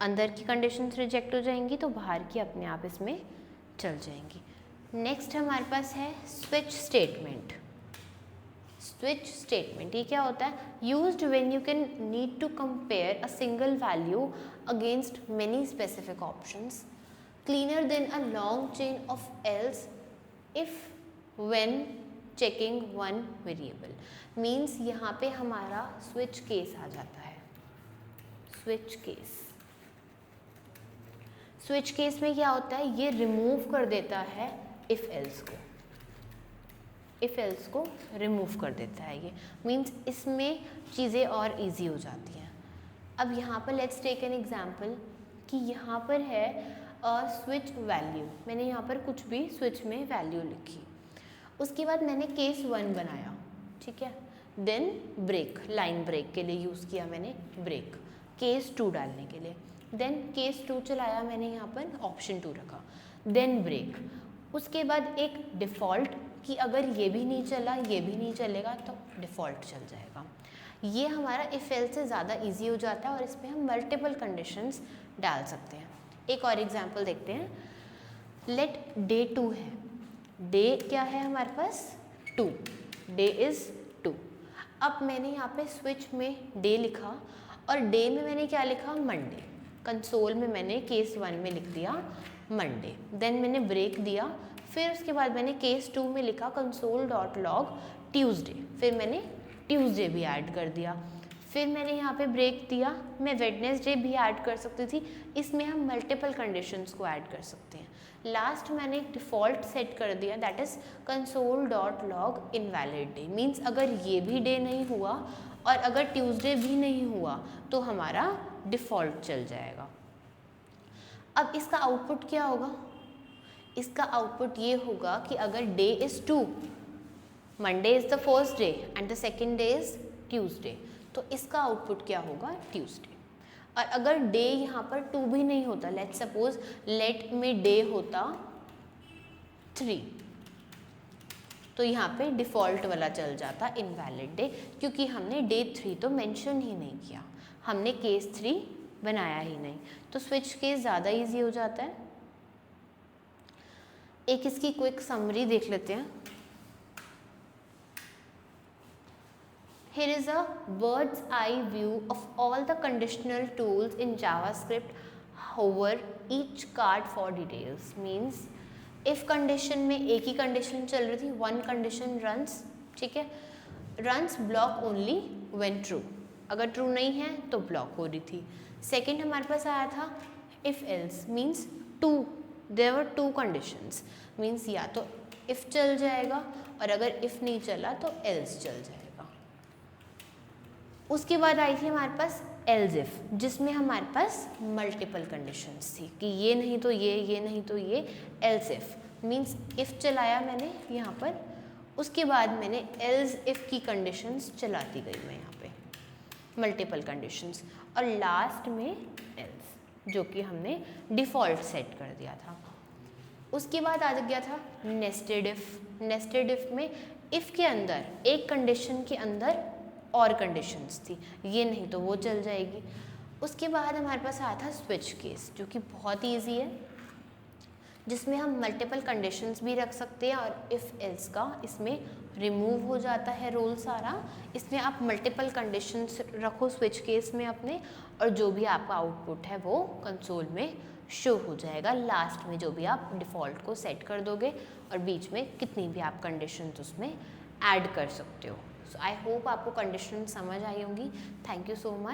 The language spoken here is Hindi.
अंदर की कंडीशंस रिजेक्ट हो जाएंगी तो बाहर की अपने आप इसमें चल जाएंगी। नेक्स्ट हमारे पास है स्विच स्टेटमेंट। स्विच स्टेटमेंट ये क्या होता है? Used when you can need to compare a single value against many specific options, cleaner than a long chain of else if when checking one variable. Means यहाँ पे हमारा स्विच केस आ जाता है। स्विच केस, स्विच केस में क्या होता है? ये रिमूव कर देता है इफ एल्स को, इफ एल्स को रिमूव कर देता है ये। मीन्स इसमें चीज़ें और इजी हो जाती हैं। अब यहाँ पर लेट्स टेक एन एग्जांपल कि यहाँ पर है स्विच वैल्यू। मैंने यहाँ पर कुछ भी स्विच में वैल्यू लिखी, उसके बाद मैंने केस 1 बनाया, ठीक है। देन ब्रेक, लाइन ब्रेक के लिए यूज़ किया मैंने ब्रेक, केस 2 डालने के लिए। देन केस 2 चलाया मैंने, यहाँ पर ऑप्शन 2 रखा, देन ब्रेक। उसके बाद एक डिफ़ॉल्ट कि अगर ये भी नहीं चला, ये भी नहीं चलेगा तो डिफ़ॉल्ट चल जाएगा। ये हमारा इफ एल्स से ज़्यादा इजी हो जाता है और इसमें हम मल्टीपल कंडीशंस डाल सकते हैं। एक और एग्जांपल देखते हैं। लेट डे 2 है, डे क्या है हमारे पास? 2, डे इज़ 2। अब मैंने यहाँ पे स्विच में डे लिखा और डे में मैंने क्या लिखा? मंडे। कंसोल में मैंने केस 1 में लिख दिया मंडे। देन मैंने ब्रेक दिया, फिर उसके बाद मैंने केस 2 में लिखा कंसोल डॉट लॉग ट्यूसडे, फिर मैंने ट्यूसडे भी ऐड कर दिया। फिर मैंने यहाँ पे ब्रेक दिया, मैं वेडनेसडे भी ऐड कर सकती थी। इसमें हम मल्टीपल कंडीशंस को ऐड कर सकते हैं। लास्ट मैंने एक डिफ़ॉल्ट सेट कर दिया, that is console dot log invalid day. Means अगर ये भी डे नहीं हुआ और अगर ट्यूसडे भी नहीं हुआ तो हमारा डिफ़ॉल्ट चल जाएगा। अब इसका आउटपुट क्या होगा? इसका आउटपुट ये होगा कि अगर day is 2, Monday is the first day and the second day is Tuesday, तो इसका आउटपुट क्या होगा? ट्यूसडे। और अगर डे यहाँ पर 2 भी नहीं होता, लेट सपोज लेट में डे होता 3, तो यहाँ पे डिफ़ॉल्ट वाला चल जाता इनवैलिड डे, क्योंकि हमने डे 3 तो मेंशन ही नहीं किया, हमने केस 3 बनाया ही नहीं। तो स्विच केस ज़्यादा इजी हो जाता है। एक इसकी क्विक समरी देख लेते हैं। Here is a bird's eye view of all the conditional tools in JavaScript. Hover each card for details. Means if condition में एक ही condition चल रही थी, one condition runs, ठीक है, runs block only when true. अगर true नहीं है तो block हो रही थी। Second हमारे पास आया था if else, means there were two conditions. Means या तो if चल जाएगा और अगर if नहीं चला तो else चल जाएगा। उसके बाद आई थी हमारे पास एल्स इफ, जिसमें हमारे पास मल्टीपल कंडीशंस थी कि ये नहीं तो ये नहीं तो ये। एल्स इफ मीन्स इफ़ चलाया मैंने यहाँ पर, उसके बाद मैंने एल्स इफ की कंडीशंस चलाती गई मैं यहाँ पे, मल्टीपल कंडीशंस, और लास्ट में एल्स जो कि हमने डिफ़ॉल्ट सेट कर दिया था। उसके बाद आ गया था नेस्टेड इफ। नेस्टेड इफ में इफ़ के अंदर एक कंडीशन के अंदर और कंडीशंस थी, ये नहीं तो वो चल जाएगी। उसके बाद हमारे पास आया था स्विच केस, जो कि बहुत ईजी है, जिसमें हम मल्टीपल कंडीशंस भी रख सकते हैं और इफ़ एल्स का इसमें रिमूव हो जाता है रोल सारा। इसमें आप मल्टीपल कंडीशंस रखो स्विच केस में अपने, और जो भी आपका आउटपुट है वो कंसोल में शो हो जाएगा। लास्ट में जो भी आप डिफ़ॉल्ट को सेट कर दोगे और बीच में कितनी भी आप कंडीशंस उसमें ऐड कर सकते हो। सो आई होप आपको कंडीशन समझ आई होंगी। Thank you so much.